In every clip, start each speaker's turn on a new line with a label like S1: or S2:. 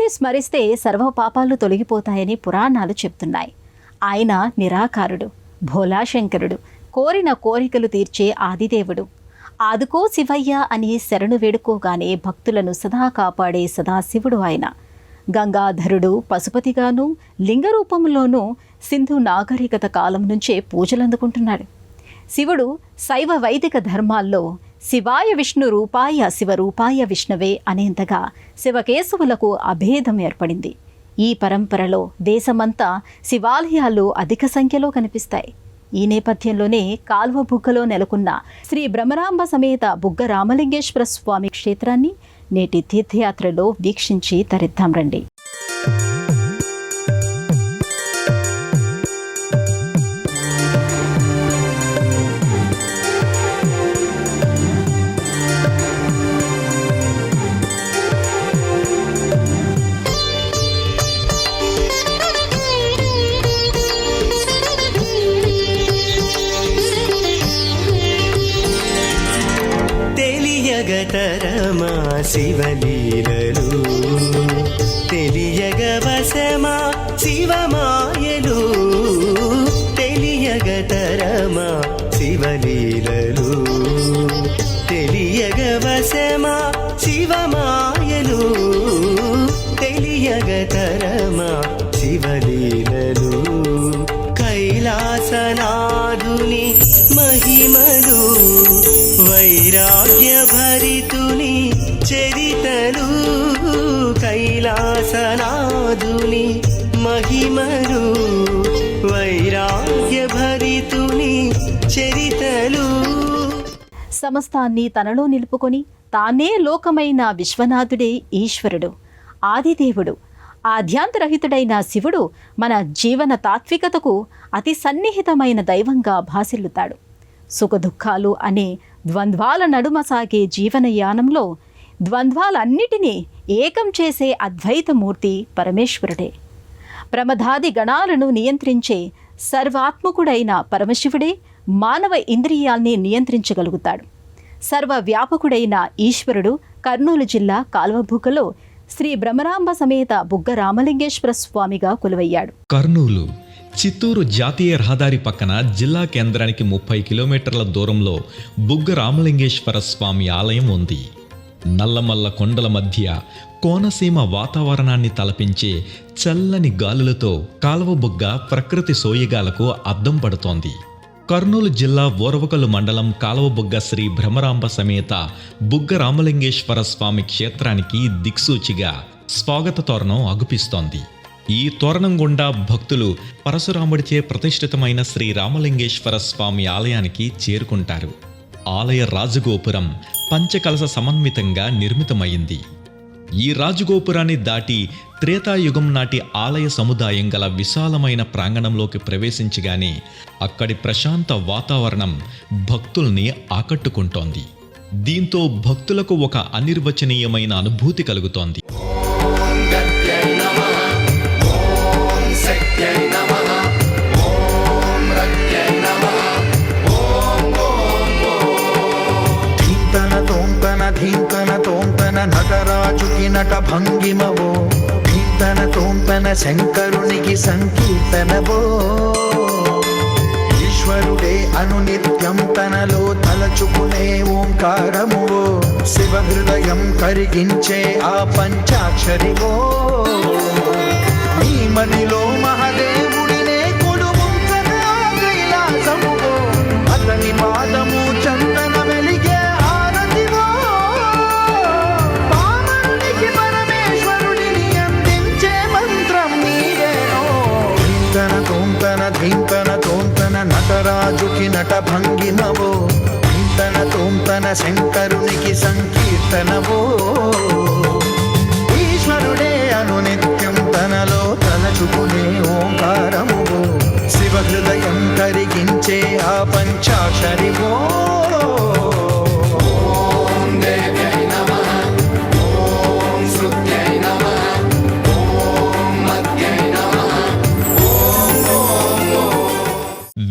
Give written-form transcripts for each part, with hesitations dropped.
S1: శివుడిని స్మరిస్తే సర్వ పాపాలు తొలగిపోతాయని పురాణాలు చెప్తున్నాయి. ఆయన నిరాకారుడు, భోలాశంకరుడు, కోరిన కోరికలు తీర్చే ఆదిదేవుడు. ఆదుకో శివయ్య అని శరణు వేడుకోగానే భక్తులను సదా కాపాడే సదాశివుడు ఆయన. గంగాధరుడు పశుపతిగాను లింగ రూపంలోనూ సింధు నాగరికత కాలం నుంచే పూజలందుకుంటున్నాడు. శివుడు శైవ వైదిక ధర్మాల్లో శివాయ విష్ణు రూపాయ శివరూపాయ విష్ణవే అనేంతగా శివకేశవులకు అభేదం ఏర్పడింది. ఈ పరంపరలో దేశమంతా శివాలయాలు అధిక సంఖ్యలో కనిపిస్తాయి. ఈ నేపథ్యంలోనే కాల్వ బుగ్గలో నెలకొన్న శ్రీ భ్రమరాంబ సమేత బుగ్గ రామలింగేశ్వర స్వామి క్షేత్రాన్ని నేటి తీర్థయాత్రలో వీక్షించి తరిద్దాం రండి.
S2: తెలియగతరమా శివలీలలు, తెలియగవశమా శివమాయలు, తెలియగతరమా శివలీలలు, తెలియగవశమా శివమాయలు, తెలియగతరమా శివలీలలు, కైలాసనాదుని మహిమలు, వైరాగ్య భరితుని చరితలు, కైలాసనాదుని మహిమలు, వైరాగ్య భరితుని చరితలు.
S1: సమస్తాన్ని తనలో నిలుపుకొని తానే లోకమైన విశ్వనాథుడే ఈశ్వరుడు, ఆదిదేవుడు, ఆద్యాంతరహితుడైన శివుడు మన జీవన తాత్వికతకు అతి సన్నిహితమైన దైవంగా భాసిల్లుతాడు. సుఖదుఖాలు అనే ద్వంద్వాల నడుమ సాగే జీవనయానంలో ద్వంద్వాలన్నిటినీ ఏకం చేసే అద్వైతమూర్తి పరమేశ్వరుడే. ప్రమదాది గణాలను నియంత్రించే సర్వాత్మకుడైన పరమశివుడే మానవ ఇంద్రియాల్ని నియంత్రించగలుగుతాడు. సర్వవ్యాపకుడైన ఈశ్వరుడు కర్నూలు జిల్లా కాల్వబుగ్గలో శ్రీ భ్రమరాంబ సమేత బుగ్గ రామలింగేశ్వర స్వామిగా కొలువయ్యాడు.
S3: కర్నూలు చిత్తూరు జాతీయ రహదారి పక్కన జిల్లా కేంద్రానికి 30 కిలోమీటర్ల దూరంలో బుగ్గ రామలింగేశ్వర స్వామి ఆలయం ఉంది. నల్లమల్ల కొండల మధ్య కోనసీమ వాతావరణాన్ని తలపించే చల్లని గాలులతో కాలువబుగ్గ ప్రకృతి సోయగాలకు అద్దం పడుతోంది. కర్నూలు జిల్లా ఓరవకలు మండలం కాలువబుగ్గ శ్రీ భ్రమరాంబ సమేత బుగ్గ రామలింగేశ్వర స్వామి క్షేత్రానికి దిక్సూచిగా స్వాగత తోరణం అగుపిస్తోంది. ఈ తోరణం గుండా భక్తులు పరశురాముడిచే ప్రతిష్ఠితమైన శ్రీ రామలింగేశ్వర స్వామి ఆలయానికి చేరుకుంటారు. ఆలయ రాజగోపురం పంచకలశ సమన్వితంగా నిర్మితమైంది. ఈ రాజగోపురాన్ని దాటి త్రేతాయుగం నాటి ఆలయ సముదాయం గల విశాలమైన ప్రాంగణంలోకి ప్రవేశించగానే అక్కడి ప్రశాంత వాతావరణం భక్తుల్ని ఆకట్టుకుంటోంది. దీంతో భక్తులకు ఒక అనిర్వచనీయమైన అనుభూతి కలుగుతోంది.
S4: ధీంతన తోంతన నటరాజుకి నట భంగిమవో, ధీంతన తోంతన శంకరునికి సంకీర్తనవో, ఈశ్వరుడే అనునిత్యం తనలో తలచుకునే ఓంకారమువో, శివ హృదయం కరిగించే ఆ పంచాక్షరివో, నీ మదిలో మహాదేవుడినే కొడుముంచగా కైలాసమువో, అతని పాదము చందన వెలిగే ధీంతన తోంతన నటరాజుకి నట భంగిమవో, ధీంతన తోంతన శంకరునికి సంకీర్తనవో, ఈశ్వరుడే అనునిత్యం తనలో తలచుకునే ఓంకారమువో, శివ హృదయం కరిగించే ఆ పంచాక్షరివో.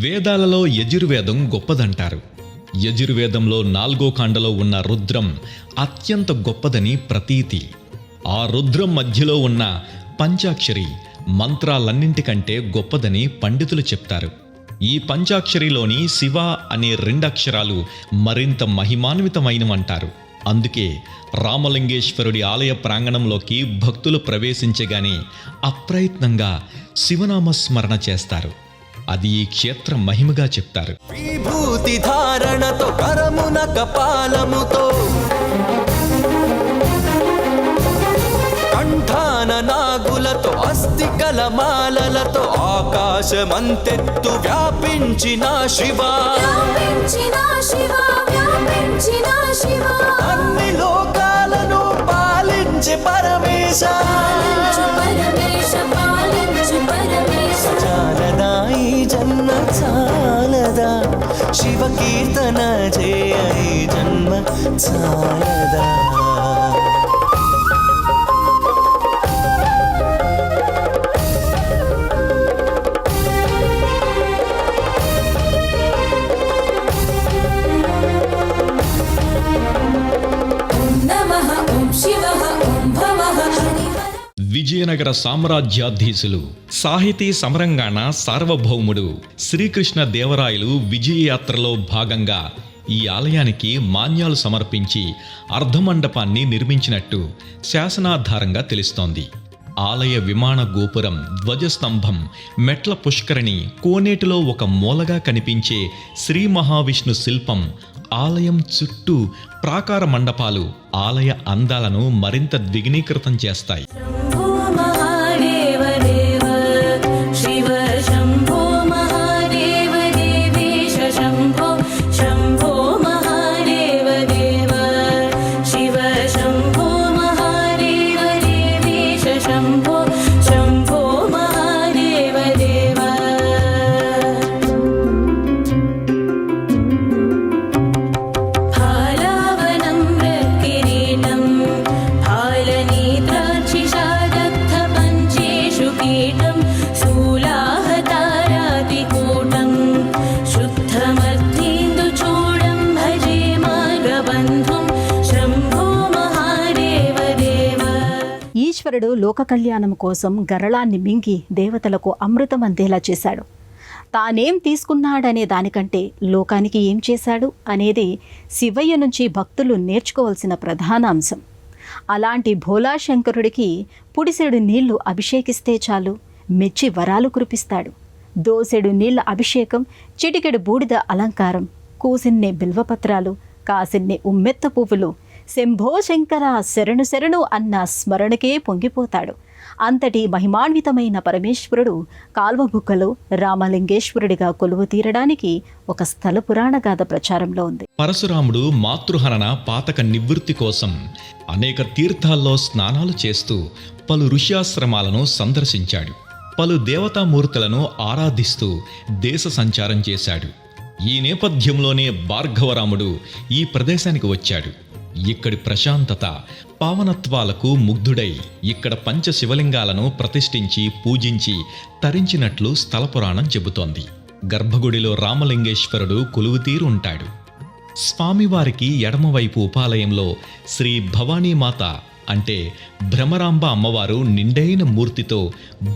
S3: వేదాలలో యజుర్వేదం గొప్పదంటారు. యజుర్వేదంలో 4వ కాండలో ఉన్న రుద్రం అత్యంత గొప్పదని ప్రతీతి. ఆ రుద్రం మధ్యలో ఉన్న పంచాక్షరి మంత్రాలన్నింటికంటే గొప్పదని పండితులు చెప్తారు. ఈ పంచాక్షరిలోని శివ అనే 2 అక్షరాలు మరింత మహిమాన్వితమైనవంటారు. అందుకే రామలింగేశ్వరుడి ఆలయ ప్రాంగణంలోకి భక్తులు ప్రవేశించగానే అప్రయత్నంగా శివనామస్మరణ చేస్తారు. అది ఈ క్షేత్ర మహిమగా చెప్తారు.
S2: విభూతి ధారణతో కరమున కపాలముతో కంఠాన నాగులతో అస్థికల మాలలతో ఆకాశమంతెత్తు వ్యాపించిన శివా, అన్ని లోకాలను పాలించే పరమేశ, చాలదా ఈ జన్మ చాలదా, శివ కీర్తన చేయ ఈ జన్మ చాలదా.
S3: విజయనగర సామ్రాజ్యాధీశులు, సాహితీ సమరంగాణ సార్వభౌముడు శ్రీకృష్ణ దేవరాయలు విజయయాత్రలో భాగంగా ఈ ఆలయానికి మాన్యాలు సమర్పించి అర్ధమండపాన్ని నిర్మించినట్టు శాసనాధారంగా తెలుస్తోంది. ఆలయ విమాన గోపురం, ధ్వజస్తంభం, మెట్ల పుష్కరిణి, కోనేటిలో ఒక మూలగా కనిపించే శ్రీ మహావిష్ణు శిల్పం, ఆలయం చుట్టూ ప్రాకార మండపాలు ఆలయ అందాలను మరింత ద్విగుణీకృతం చేస్తాయి.
S1: ఈశ్వరుడు లోక కళ్యాణం కోసం గరళాన్ని మింగి దేవతలకు అమృతం అందేలా చేశాడు. తానేం తీసుకున్నాడనే దానికంటే లోకానికి ఏం చేశాడు అనేది శివయ్య నుంచి భక్తులు నేర్చుకోవాల్సిన ప్రధాన అంశం. అలాంటి భోలాశంకరుడికి పుడిసెడు నీళ్లు అభిషేకిస్తే చాలు మెచ్చి వరాలు కురిపిస్తాడు. దోసెడు నీళ్ల అభిషేకం, చిటికెడు బూడిద అలంకారం, కూసిన్నే బిల్వపత్రాలు, కాసిన్నే ఉమ్మెత్త పువ్వులు, శంభో శంకర శరణు శరణు అన్న స్మరణకే పొంగిపోతాడు. అంతటి మహిమాన్వితమైన పరమేశ్వరుడు కాల్వబుక్కలో రామలింగేశ్వరుడిగా కొలువు తీరడానికి ఒక స్థల పురాణగాథ ప్రచారంలో ఉంది.
S3: పరశురాముడు మాతృహరణ పాతక నివృత్తి కోసం అనేక తీర్థాల్లో స్నానాలు చేస్తూ పలు ఋష్యాశ్రమాలను సందర్శించాడు. పలు దేవతామూర్తులను ఆరాధిస్తూ దేశ సంచారం చేశాడు. ఈ నేపథ్యంలోనే భార్గవరాముడు ఈ ప్రదేశానికి వచ్చాడు. ఇక్కడి ప్రశాంతత, పావనత్వాలకు ముగ్ధుడై ఇక్కడ పంచశివలింగాలను ప్రతిష్ఠించి పూజించి తరించినట్లు స్థల పురాణం చెబుతోంది. గర్భగుడిలో రామలింగేశ్వరుడు కొలువుతీరు ఉంటాడు. స్వామివారికి ఎడమవైపు ఉపాలయంలో శ్రీ భవానీమాత అంటే భ్రమరాంబ అమ్మవారు నిండైన మూర్తితో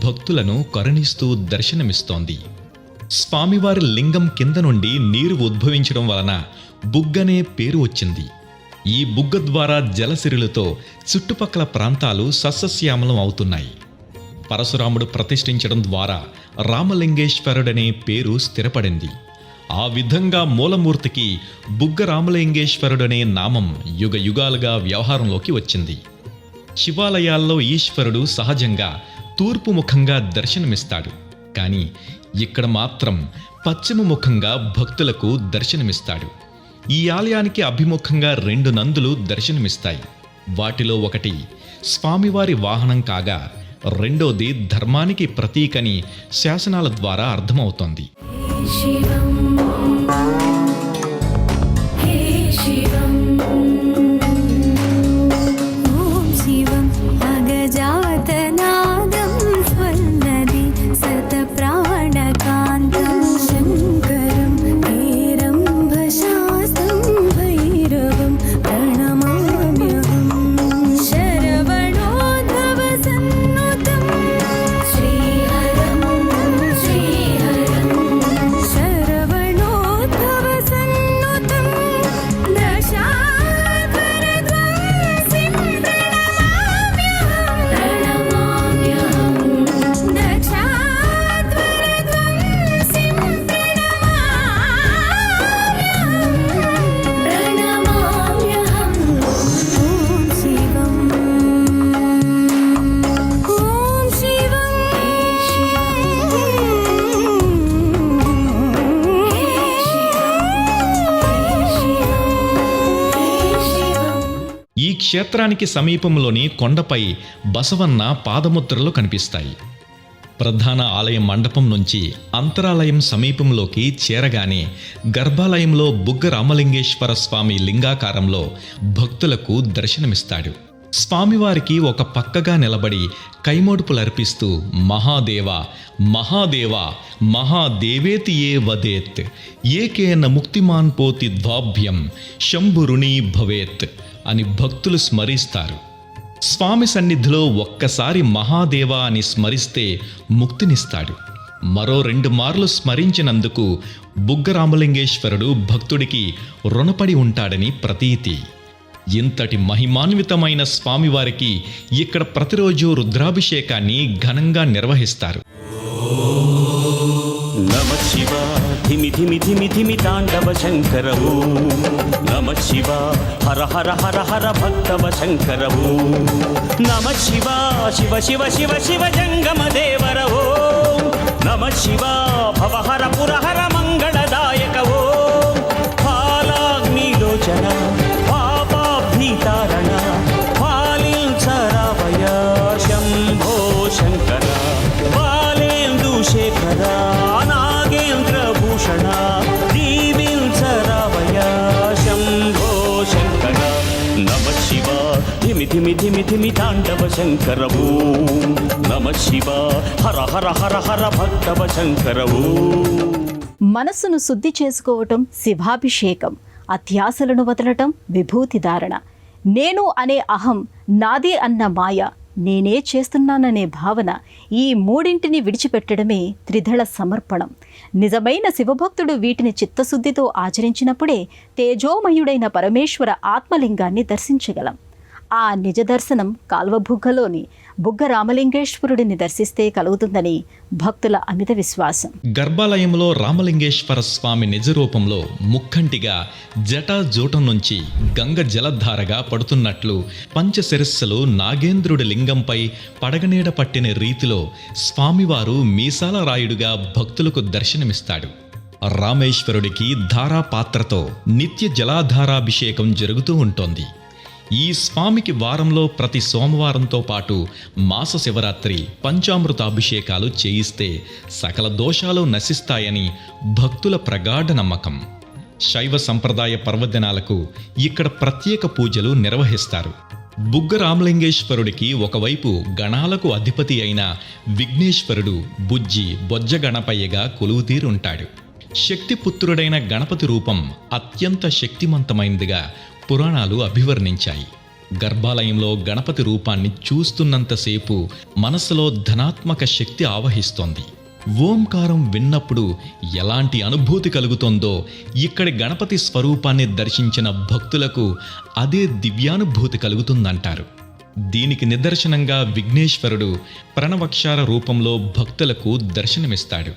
S3: భక్తులను కరుణిస్తూ దర్శనమిస్తోంది. స్వామివారి లింగం కింద నుండి నీరు ఉద్భవించడం వలన బుగ్గనే పేరు వచ్చింది. ఈ బుగ్గ ద్వారా జలసిరులతో చుట్టుపక్కల ప్రాంతాలు సస్యశ్యామలం అవుతున్నాయి. పరశురాముడు ప్రతిష్ఠించడం ద్వారా రామలింగేశ్వరుడనే పేరు స్థిరపడింది. ఆ విధంగా మూలమూర్తికి బుగ్గ రామలింగేశ్వరుడనే నామం యుగ యుగాలుగా వ్యవహారంలోకి వచ్చింది. శివాలయాల్లో ఈశ్వరుడు సహజంగా తూర్పు ముఖంగా దర్శనమిస్తాడు. కానీ ఇక్కడ మాత్రం పశ్చిమ ముఖంగా భక్తులకు దర్శనమిస్తాడు. ఈ ఆలయానికి అభిముఖంగా 2 నందులు దర్శనమిస్తాయి. వాటిలో ఒకటి స్వామివారి వాహనం కాగా రెండోది ధర్మానికి ప్రతీకని శాసనాల ద్వారా అర్థమవుతోంది. క్షేత్రానికి సమీపంలోని కొండపై బసవన్న పాదముద్రలు కనిపిస్తాయి. ప్రధాన ఆలయ మండపం నుంచి అంతరాలయం సమీపంలోకి చేరగానే గర్భాలయంలో బుగ్గ రామలింగేశ్వర స్వామి లింగాకారంలో భక్తులకు దర్శనమిస్తాడు. స్వామివారికి ఒక పక్కగా నిలబడి కైమోడుపులర్పిస్తూ మహాదేవ మహాదేవ మహాదేవేతి ఏ వదేత్ ఏకేన ముక్తిమాన్ పోతి ద్వాభ్యం శంభురుణీ భవేత్ అని భక్తులు స్మరిస్తారు. స్వామి సన్నిధిలో ఒక్కసారి మహాదేవ అని స్మరిస్తే ముక్తినిస్తాడు. మరో 2 మార్లు స్మరించినందుకు బుగ్గరామలింగేశ్వరుడు భక్తుడికి రుణపడి ఉంటాడని ప్రతీతి. ఇంతటి మహిమాన్వితమైన స్వామివారికి ఇక్కడ ప్రతిరోజు రుద్రాభిషేకాన్ని ఘనంగా నిర్వహిస్తారు.
S5: నమ శివ ధిమి ధిమి ధిమి ధిమి తాండవ శంకర ఓం నమ శివ హర హర హర హర భక్తవ శంకర ఓం నమ శివ శివ శివ శివ శివ జంగమ దేవర ఓం నమ శివ భవహర పురహర మంగళదాయక ఓం ఫాలాగ్నిలోచన పాపాభీతారణ ఫాలించరావయ శంభో శంకర బాలేందు శేఖర నాగేంద్రభూషణ దీవించరావయ శంభో శంకర నమ శివ ధిమి ధిమి ధిమి ధిమి తాండవ శంకర ఓం నమ శివ హర హర హర హర భక్తవ శంకర ఓం.
S1: మనస్సును శుద్ధి చేసుకోవటం శివాభిషేకం, అత్యాశలను వదలటం విభూతి ధారణ, నేను అనే అహం, నాదే అన్న మాయ, నేనే చేస్తున్నాననే భావన, ఈ మూడింటిని విడిచిపెట్టడమే త్రిదళ సమర్పణం. నిజమైన శివభక్తుడు వీటిని చిత్తశుద్ధితో ఆచరించినప్పుడే తేజోమయుడైన పరమేశ్వర ఆత్మలింగాన్ని దర్శించగలం. ఆ నిజ దర్శనం కాల్వబుగ్గలోని బుగ్గ రామలింగేశ్వరుడిని దర్శిస్తే కలుగుతుందని భక్తుల అమిత విశ్వాసం.
S3: గర్భాలయంలో రామలింగేశ్వర స్వామి నిజరూపంలో ముక్కంటిగా జటాజూటం నుంచి గంగ జలధారగా పడుతున్నట్లు పంచశిరస్సులు నాగేంద్రుడి లింగంపై పడగనీడ పట్టిన రీతిలో స్వామివారు మీసాల రాయుడుగా భక్తులకు దర్శనమిస్తాడు. రామేశ్వరుడికి ధారాపాత్రతో నిత్య జలాధారాభిషేకం జరుగుతూ ఉంటోంది. ఈ స్వామికి వారంలో ప్రతి సోమవారంతో పాటు మాస శివరాత్రి పంచామృతాభిషేకాలు చేయిస్తే సకల దోషాలు నశిస్తాయని భక్తుల ప్రగాఢ నమ్మకం. శైవ సంప్రదాయ పర్వదినాలకు ఇక్కడ ప్రత్యేక పూజలు నిర్వహిస్తారు. బుగ్గ రామలింగేశ్వరుడికి ఒకవైపు గణాలకు అధిపతి అయిన విఘ్నేశ్వరుడు బుజ్జి బొజ్జ గణపయ్యగా కొలువుతీరుంటాడు. శక్తిపుత్రుడైన గణపతి రూపం అత్యంత శక్తిమంతమైనదిగా పురాణాలు అభివర్ణించాయి. గర్భాలయంలో గణపతి రూపాన్ని చూస్తున్నంతసేపు మనసులో ధనాత్మక శక్తి ఆవహిస్తోంది. ఓంకారం విన్నప్పుడు ఎలాంటి అనుభూతి కలుగుతోందో ఇక్కడి గణపతి స్వరూపాన్ని దర్శించిన భక్తులకు అదే దివ్యానుభూతి కలుగుతుందంటారు. దీనికి నిదర్శనంగా విఘ్నేశ్వరుడు ప్రణవక్షార రూపంలో భక్తులకు దర్శనమిస్తాడు.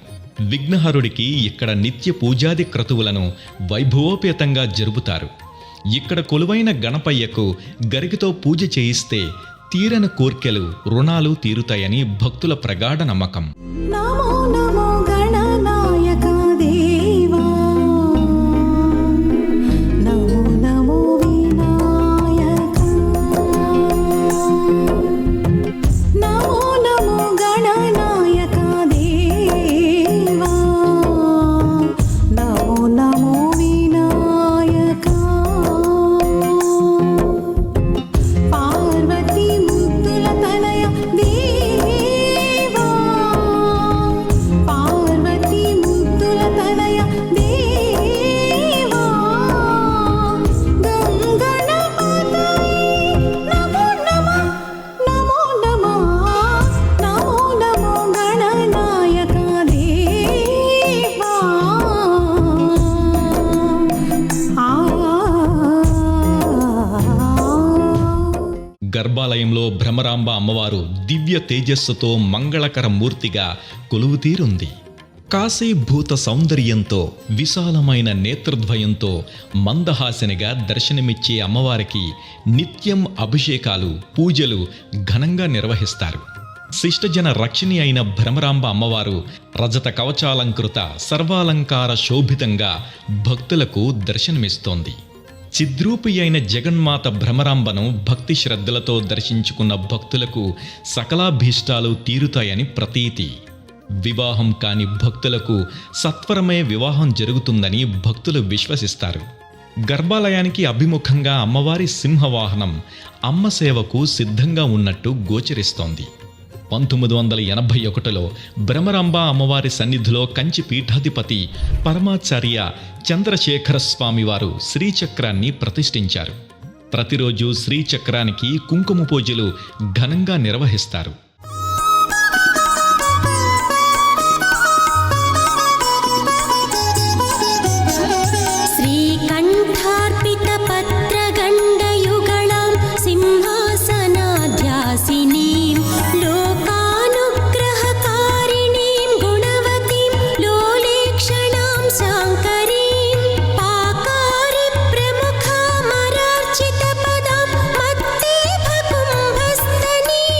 S3: విఘ్నహరుడికి ఇక్కడ నిత్య పూజాది క్రతువులను వైభవోపేతంగా జరుపుతారు. ఇక్కడ కొలువైన గణపయ్యకు గరికతో పూజ చేయిస్తే తీరని కోర్కెలు, రుణాలు తీరుతాయని భక్తుల ప్రగాఢ నమ్మకం.
S6: నమో నమో గణనాయక దేవా, నమో నమో వినాయక, నమో నమో గణనాయక దేవా, నమో నమో వినాయక. పార్వతీ ముద్దుల తనయ దేవా, పార్వతీ ముద్దుల తనయ దేవా, గంగణపతయే నమో నమః, నమో నమః, నమో నమో గణనాయక దేవా.
S3: గర్భాలయంలో భ్రమరాంబ అమ్మవారు దివ్య తేజస్సుతో మంగళకర మూర్తిగా కొలువుతీరుంది. కాశీభూత సౌందర్యంతో, విశాలమైన నేత్రద్వయంతో మందహాసినిగా దర్శనమిచ్చే అమ్మవారికి నిత్యం అభిషేకాలు, పూజలు ఘనంగా నిర్వహిస్తారు. శిష్టజన రక్షిణి అయిన భ్రమరాంబ అమ్మవారు రజత కవచాలంకృత సర్వాలంకార శోభితంగా భక్తులకు దర్శనమిస్తోంది. చిద్రూపి అయిన జగన్మాత భ్రమరాంబను భక్తి శ్రద్ధలతో దర్శించుకున్న భక్తులకు సకలాభీష్టాలు తీరుతాయని ప్రతీతి. వివాహం కాని భక్తులకు సత్వరమే వివాహం జరుగుతుందని భక్తులు విశ్వసిస్తారు. గర్భాలయానికి అభిముఖంగా అమ్మవారి సింహవాహనం అమ్మ సేవకు సిద్ధంగా ఉన్నట్టు గోచరిస్తోంది. 1981లో భ్రమరాంబ అమ్మవారి సన్నిధిలో కంచి పీఠాధిపతి పరమాచార్య చంద్రశేఖర స్వామివారు శ్రీచక్రాన్ని ప్రతిష్ఠించారు. ప్రతిరోజు శ్రీచక్రానికి కుంకుమ పూజలు ఘనంగా నిర్వహిస్తారు.
S6: श्रीकण्ठार्पितपत्रगण्डयुगळां सिंहासनाध्यासिनीं लोकानुग्रहकारिणीं गुणवतीं लोलेक्षणां शाङ्करीं पाकारिप्रमुखामरार्चितपदां मत्तेभकुम्भस्तनीं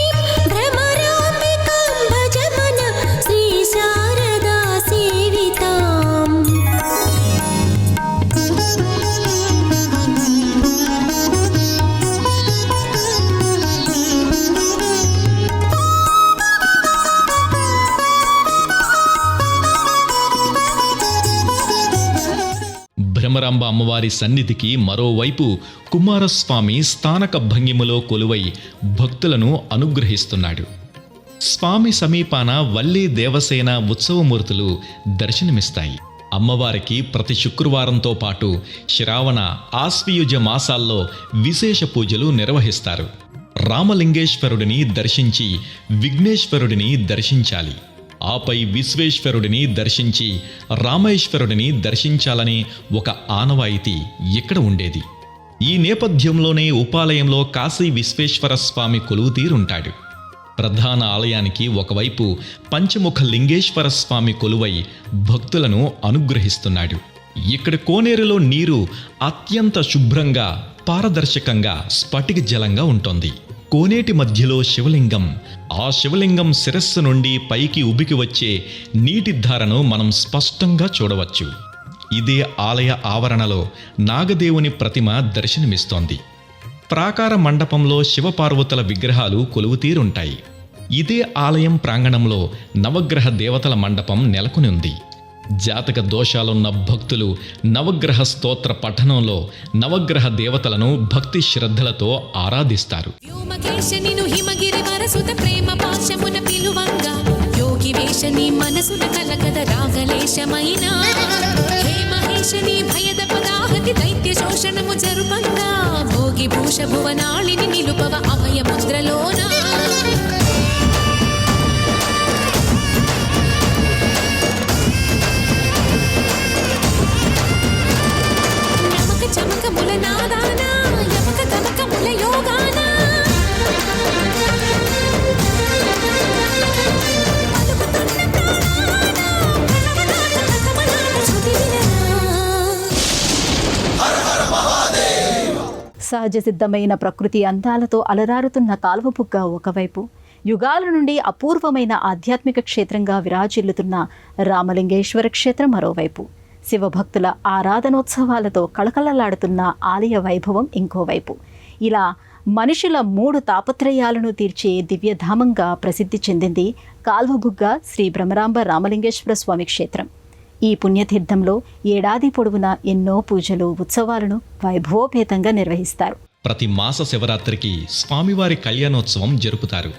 S6: भ्रमराम्बिकां भजमन श्रीशारदा सेविताम्.
S3: భ్రమరాంబ అమ్మవారి సన్నిధికి మరోవైపు కుమారస్వామి స్థానక భంగిమలో కొలువై భక్తులను అనుగ్రహిస్తున్నాడు. స్వామి సమీపాన వల్లి దేవసేన ఉత్సవమూర్తులు దర్శనమిస్తాయి. అమ్మవారికి ప్రతి శుక్రవారంతో పాటు శ్రావణ ఆశ్వయుజ మాసాల్లో విశేష పూజలు నిర్వహిస్తారు. రామలింగేశ్వరుడిని దర్శించి విఘ్నేశ్వరుడిని దర్శించాలి. ఆపై విశ్వేశ్వరుడిని దర్శించి రామేశ్వరుడిని దర్శించాలనే ఒక ఆనవాయితీ ఇక్కడ ఉండేది. ఈ నేపథ్యంలోనే ఉపాలయంలో కాశీ విశ్వేశ్వర స్వామి కొలువుతీరుంటాడు. ప్రధాన ఆలయానికి ఒకవైపు పంచముఖ లింగేశ్వర స్వామి కొలువై భక్తులను అనుగ్రహిస్తున్నాడు. ఇక్కడ కోనేరులో నీరు అత్యంత శుభ్రంగా పారదర్శకంగా స్ఫటిక జలంగా ఉంటుంది. కోనేటి మధ్యలో శివలింగం. ఆ శివలింగం శిరస్సు నుండి పైకి ఉబికి వచ్చే నీటి ధారను మనం స్పష్టంగా చూడవచ్చు. ఇదే ఆలయ ఆవరణలో నాగదేవుని ప్రతిమ దర్శనమిస్తోంది. ప్రాకార మండపంలో శివపార్వతుల విగ్రహాలు కొలువుతీరుంటాయి. ఇదే ఆలయం ప్రాంగణంలో నవగ్రహ దేవతల మండపం నెలకొని ఉంది. జాతక దోషాలున్న భక్తులు నవగ్రహ స్తోత్ర పఠనంలో నవగ్రహ దేవతలను భక్తి శ్రద్ధలతో ఆరాధిస్తారు.
S7: వ్యోమకేశనిను హిమగిరి వరసుత ప్రేమ పాశమున పిలువంగా యోగి వేషని మనసున కలకద రాగలేశమైన హే మహేశని భయద పదాహతి దైత్య శోషణము జరుపంగా భోగి భూష భువనాళిని నిలుపవ అభయ ముద్రలోన చమకముల నాదాన యమక తమకముల యోగాన పలుకుతున్న ప్రాణాన ప్రణవనాద కథమనాద శృతి
S1: సహజ సిద్ధమైన ప్రకృతి అందాలతో అలరారుతున్న కాల్వబుగ్గ ఒకవైపు, యుగాల నుండి అపూర్వమైన ఆధ్యాత్మిక క్షేత్రంగా విరాజిల్లుతున్న రామలింగేశ్వర క్షేత్రం మరోవైపు, శివభక్తుల ఆరాధనోత్సవాలతో కళకళలాడుతున్న ఆలయ వైభవం ఇంకోవైపు. ఇలా మనుషుల 3 తాపత్రయాలను తీర్చే దివ్యధామంగా ప్రసిద్ధి చెందింది కాల్వబుగ్గ శ్రీ భ్రమరాంబ రామలింగేశ్వర స్వామి క్షేత్రం. ఈ పుణ్యతీర్థంలో ఏడాది పొడవునా ఎన్నో పూజలు, ఉత్సవాలను వైభవోపేతంగా నిర్వహిస్తారు.
S3: ప్రతి మాస శివరాత్రికి స్వామివారి కళ్యాణోత్సవం జరుపుతారు.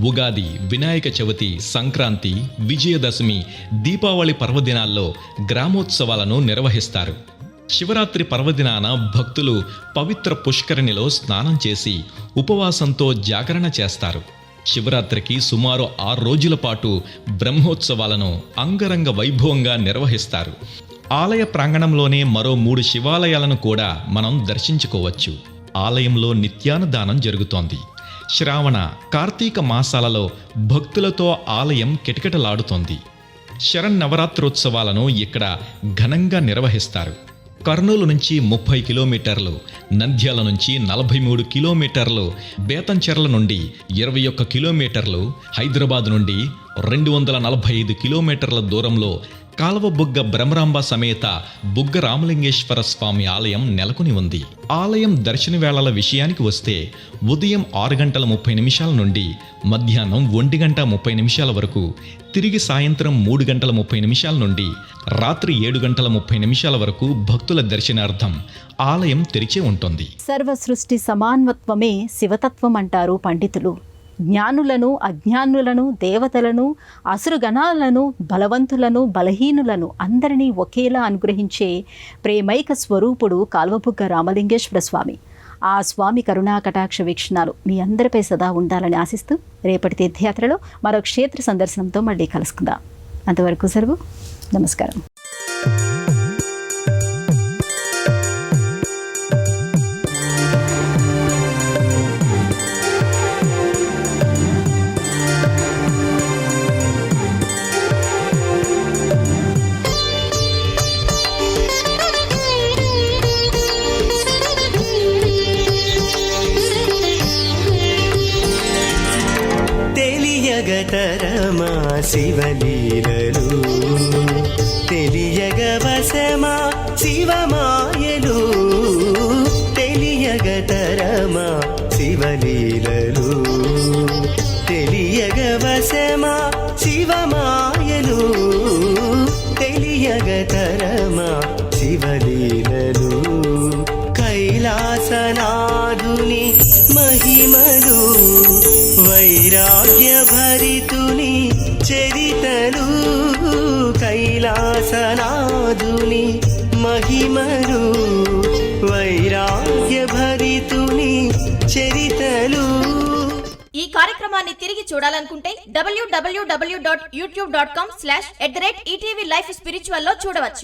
S3: ఉగాది, వినాయక చవితి, సంక్రాంతి, విజయదశమి, దీపావళి పర్వదినాల్లో గ్రామోత్సవాలను నిర్వహిస్తారు. శివరాత్రి పర్వదినాన భక్తులు పవిత్ర పుష్కరిణిలో స్నానం చేసి ఉపవాసంతో జాగరణ చేస్తారు. శివరాత్రికి సుమారు 6 రోజుల పాటు బ్రహ్మోత్సవాలను అంగరంగ వైభవంగా నిర్వహిస్తారు. ఆలయ ప్రాంగణంలోనే మరో 3 శివాలయాలను కూడా మనం దర్శించుకోవచ్చు. ఆలయంలో నిత్యాన్నదానం జరుగుతోంది. శ్రావణ, కార్తీక మాసాలలో భక్తులతో ఆలయం కిటకిటలాడుతోంది. శరన్నవరాత్రోత్సవాలను ఇక్కడ ఘనంగా నిర్వహిస్తారు. కర్నూలు నుంచి 30 కిలోమీటర్లు, నంద్యాల నుంచి 43 కిలోమీటర్లు, బేతంచెర్ల నుండి 21 కిలోమీటర్లు, హైదరాబాద్ నుండి 245 కిలోమీటర్ల దూరంలో కాలువ బుగ్గ బ్రహ్మరాంబ సమేత బుగ్గ రామలింగేశ్వర స్వామి ఆలయం నెలకొని ఉంది. ఆలయం దర్శన వేళల విషయానికి వస్తే ఉదయం 6:30 నుండి మధ్యాహ్నం 1:30 వరకు, తిరిగి సాయంత్రం 3:30 నుండి రాత్రి 7:30 వరకు భక్తుల దర్శనార్థం ఆలయం తెరిచే ఉంటుంది.
S1: సర్వ సృష్టి సమానత్వమే శివతత్వం అంటారు పండితులు. జ్ఞానులను, అజ్ఞానులను, దేవతలను, అసురుగణాలను, బలవంతులను, బలహీనులను అందరినీ ఒకేలా అనుగ్రహించే ప్రేమైక స్వరూపుడు కాల్వబుగ్గ రామలింగేశ్వర స్వామి. ఆ స్వామి కరుణా కటాక్ష వీక్షణాలు మీ అందరిపై సదా ఉండాలని ఆశిస్తూ రేపటి తీర్థయాత్రలో మరో క్షేత్ర సందర్శనంతో మళ్ళీ కలుసుకుందాం. అంతవరకు సెలవు. నమస్కారం.
S2: తెలియగతరమా శివలీలలు, తెలియగవశమా శివమాయలు, తెలియగతరమా శివలీలలు, తెలియగవశమా శివమాయలు, తెలియగతరమా శివలీలలు, కైలాసనాదుని మహిమలు, వైరాగ్య భరితుని చరితలు, కైలాసనాదుని మహిమలు, వైరాగ్య భరితుని చరితలు.
S8: ఈ కార్యక్రమాన్ని తిరిగి చూడాలనుకుంటే www.youtube.com/@ETV Life Spiritual లో చూడవచ్చు.